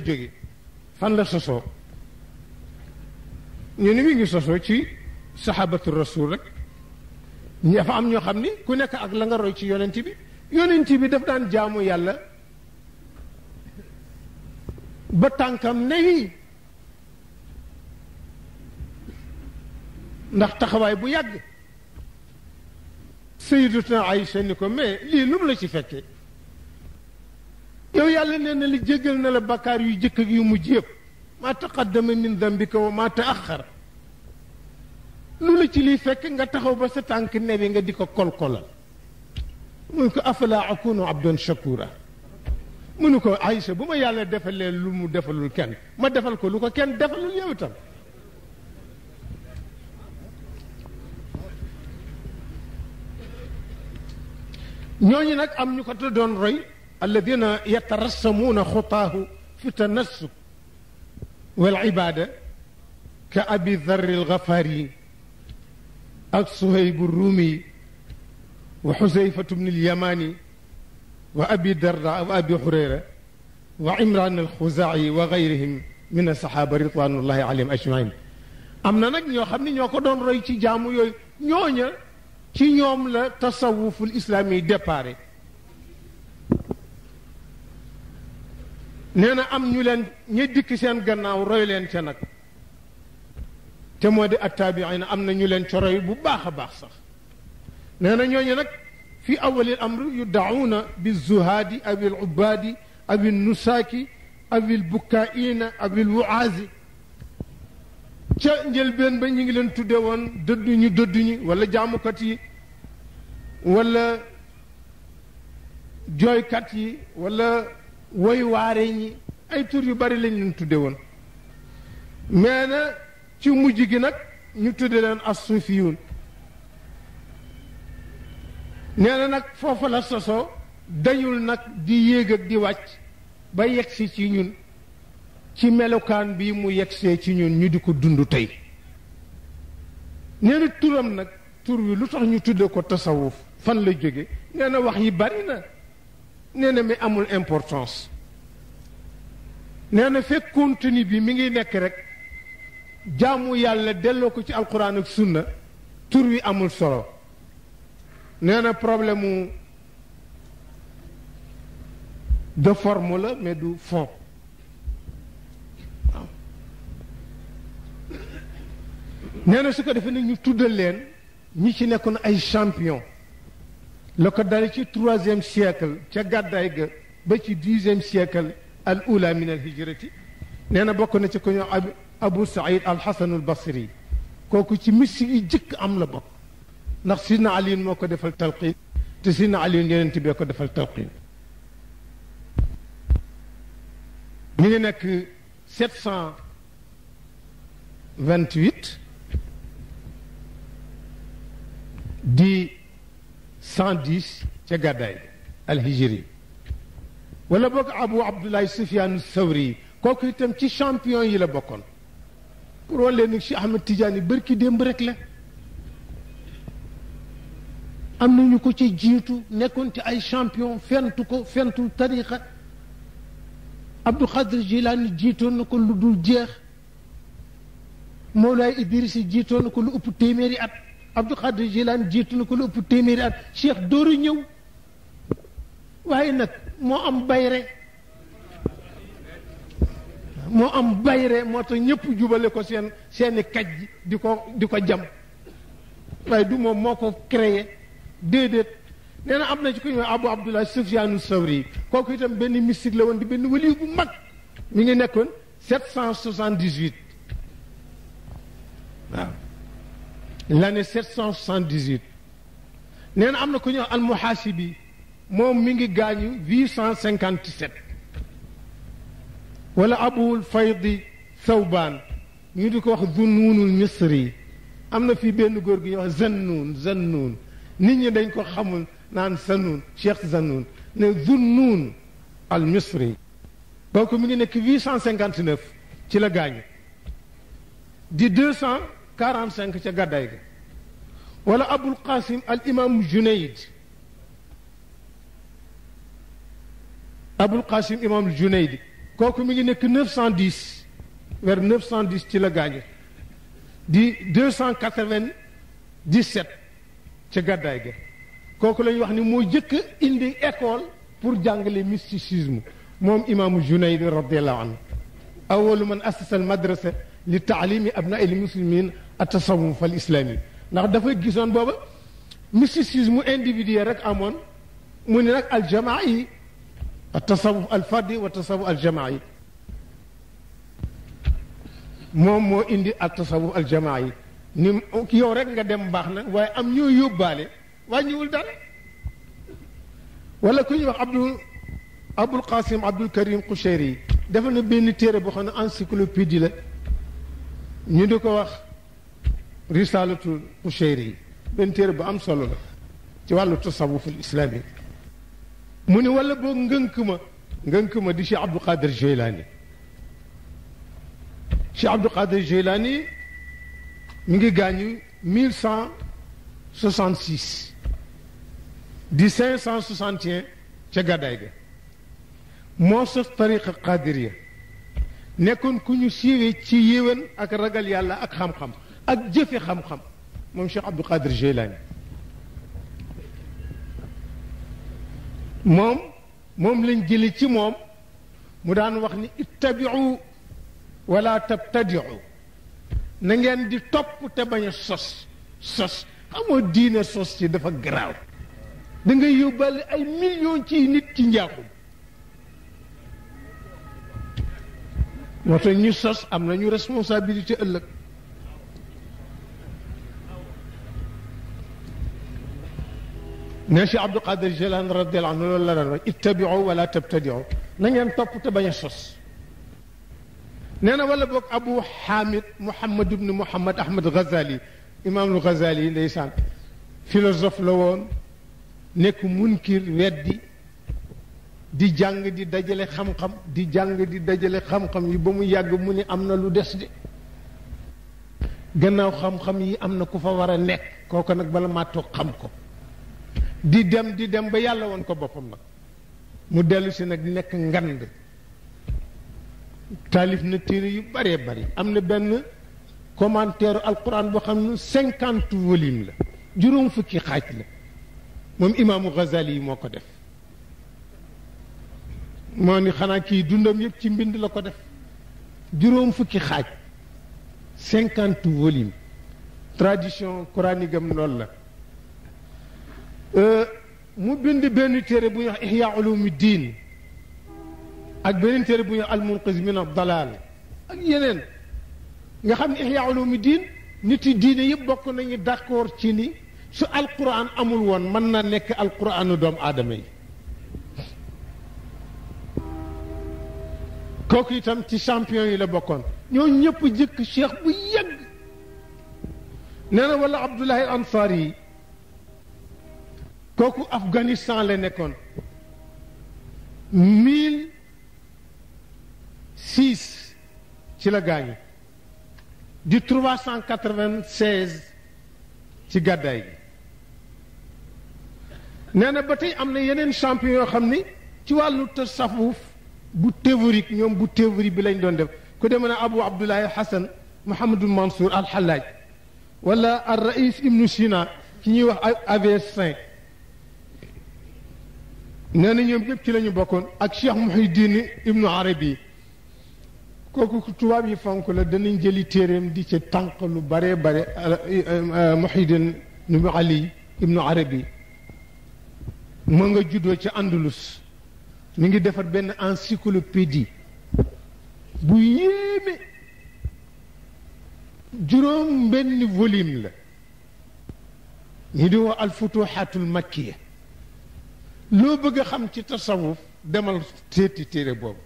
jóge fan la sosoo ñu ni mi ngi sosoo ci sahabatu rasul rek ñi dafa am ñoo xam ni ku nekk ak la nga roy ci yonent bi daf daan jaamu yàlla ba tànkam newi ndax taxawaay bu yàgg sayyidatuna Aïcha ni ko mais lii lu mu la ci fekkee yow yàlla nee na li jéggal na la bakkaar yu jëkk ak yu mujj yëpp maa taqaddama min dambika wa maa taaxar lu la ci liy fekk nga taxaw ba sa tànk nebi nga di ko kolkolal mu ne ko afala akunu abdan shakura mu ne ko Aïcha bu ma yàlla defalee lu mu defalul kenn ma defal ko lu ko kenn defalul yow itam ñooñu nag am ñu ko te doon roy alladina yatarassamuuna xutaahu fi tanassuk wal ibada ka abi darri algafari ak suhaybu rumi wa xusayfatu bni alyamani wa abi darda wa abi hurayra wa imran alxuzaayi wa gayrihim min alsaxaaba ridwanullahi alayhim ajmain am na nag ñoo xam ne ñoo ko doon roy ci jaamu yooyu ñooña ci ñoom la tasawuful islaam yi déparé nee na am ñu leen ña dikk seen gannaaw roy leen ca nag te moo di attaabiina am na ñu leen ca roy bu baax a baax sax nee na ñooñu nag fi awalil amr yuddacuuna bizuhaadi aw il ubbaadi aw il nusaaki aw il bukkaaina aw il wuaazi ca njëlbeen ba ñu ngi leen tudde woon dëdduñu wala jaamukat yi wala jooykat yi wala woy waare ñi ay tur yu bari lañ leen tudde woon mais na ci mujj gi nag ñu tudde leen as-sufiyun nee na nag foofa la sosoo dañul nag di yéeg ak di wàcc ba yegsi ci ñun ci melokaan bi mu yegsee ci ñun ñu di ko dund tey nee na turam nag tur wi lu tax ñu tudde ko tasawuf fan la jóge nee na wax yi bari na nee na mi amul importance nee na fekk contenu bi mi ngi nekk rek jaamu yàlla delloo ko ci alquran ak sunna tur wi amul solo nee na problème mu de forme la mais du fond waaw nee na su ko defee nag ñu tuddal leen ñi ci nekkoon ay champion la ko dale ci 3e siècle ca gàddaay ga ba ci 10e siècle al ula min al hijrati nee na bokk na ci ko ñoo Abu Saïd al Hasan al Basri kooku ci mystique yi jëkk am la bokk ndax Sidna Ali moo ko defal talqin te Sidna Ali yonent bi ko defal talqin mi ngi nekk 728 di 110 ca gàddaay alhijri wala boog Abu Abdullah Sufyaan Sawri kooku itam ci champion yi la bokkoon pour wan leen ni Cheikh Ahmed Tidiane bërki démb rek la am nañu ko ci jiitu nekkoon ci ay champion fentu tariqa Abdul Xaadir Jilaani jiitoon na ko lu dul jeex Mawlaay Idris jiitoon na ko lu ëpp téeméeri at Abdul Xaadir Jilaani jiitu na ko lu ëpp téeméeri at Cheikh dooru ñëw waaye nag moo am bayre moo tax ñëpp jubale ko seeni kaj di ko jam waaye du moom moo ko créé déedéet nee na am na ci ko ñëw Abu Abdullah Sufyaanu Sawri kooku itam benn mystique la woon di benn waliyu bu mag mi ngi nekkoon 778 waaw l'année 778 nee na am na ko ñëw al-Muhasibi moom mi ngi gaañu 857 wala Abul Faydi Thawbaan ñu di ko wax Zunnunul Misri am na fii benn góor gi ñuy wax Zannuun nit ñi dañ ko xamul naan Zannuun Cheikh Zannuun ne Zunnun al Misri kooku mi ngi nekk 859 ci la gaañu di 245 ca gàddaay ga wala Abul Qasim al imam Junayd Abul Qasim imam Junayd kooku mi ngi nekk 910 vers 910 ci la gaañu di 297 ca gàddaay ga kooku la ñuy wax ni moo jëkk indi école pour jàngale mysticisme moom imaamu Junayd radiallahu anhu awalu man assasa al madrasa li taalimi abnaa il muslimin at-tasawuf al islami ndax dafa gisoon booba mysticisme individuel rek amoon mu ne nag al jamaa yi at-tasawuf al fardi wa tasawuf al jamaa yi moom moo indi at-tasawuf al jamaa yi ni yow rek nga dem baax na waaye am ñoo yóbbaale wàññiwul dara wala ku ñuy wax Abul Qasim Abdul Karim Qushayri yi dafa na benn téere boo xam ne encyclopédie la ñu di ko wax risalatul Qushayri yi benn téere bu am solo la ci wàllu tasawuf al islami mu ni wala boo ngënk ma di Cheikh Abdul Qadir Jilani Cheikh Abdul Qadir Jilani mi ngi gaañu 1166 di 561 ca gàddaay ga moo sos tariqa qadiriya nekkoon ku ñu siiwee ci yéwén ak ragal yàlla ak xam-xam ak jëfe xam-xam moom Cheikh Abdul Qadir Jilani moom lañ jëli ci moom mu daan wax ni ittabiu wala tabtadiu na ngeen di topp te bañ a sos xamoo diine sos ci dafa garaaw da ngay yóbbaale ay millions ci nit ci njaaxum moo tax ñu sos am nañu responsabilité ëllëg ne Cheikh Abdul Qadir Jilani radiyallahu anhu loolu la daan wax ittabiu wala tabtadiu na ngeen topp te bañ a sos nee na wala boog Abu Hamid Muhammad ibn Muhammad Ahmad Ghazali imaamul Ghazali ndeysaan philosophe la woon nekk munkir weddi di jàng di dajale xam-xam di jàng di dajale xam-xam yi ba mu yàgg mu ni am na lu des de gannaaw xam-xam yi am na ku fa war a nekk kooku nag bala maa toog xam ko di dem ba yàlla woon ko boppam nag mu dellu si nag nekk ngand taalif na téere yu bëree bëri am na benn commentaire alquran boo xam ne 50 volume la juróom fukki xaaj la moom imaamu Ghazali yi moo ko def moo ni xanaa kii dundam yëpp ci mbind la ko def juróom fukki xaaj 50 volume tradition coranique am loolu la mu bind benn téere bu ñuy wax Ihya Ulumuddin ak beneen téere bu ñuy wax Al-Munqiz min ad-Dalal ak yeneen nga xam ne Ihya Ulumuddin nit yi diine yëpp bokk nañu d'accord ci ni su alquran amul woon mën na nekk alquranu doomu aadama yi kooku itam ci champion yi la bokkoon ñoo ñëpp jëkk cheikh bu yàgg nee na wala Abdullahi Ansari yi kooku Afghanistan la nekkoon 1006 ci la gaañu di 396 ci gàddaay gi nee na ba tey am na yeneen champion yoo xam ni ci wàllu tasawuf bu théorique ñoom bu théorie bi lañ doon def ku demee na Abu Abdullahi Hassan Mouhamadul Mansour al-Hallaj wala al Rais Ibnu Sina ki ñuy wax Avestin nee na ñoom ñëpp ci la ñu bokkoon ak Cheikh Muhyiddin Ibnu Arabi kooku tubaab yi fonk la danañ jëli téeréem di ci tànq lu bare bare Muhyiddin Ibnu Ali Ibnu Arabi mu nga juddoo ci Andalus mi ngi defar benn encyclopédie bu yéeme juróom benn volume la ñi di wax alfutuhatul makkiya loo bëgg a xam ci tasawuf demal seeti téere boobu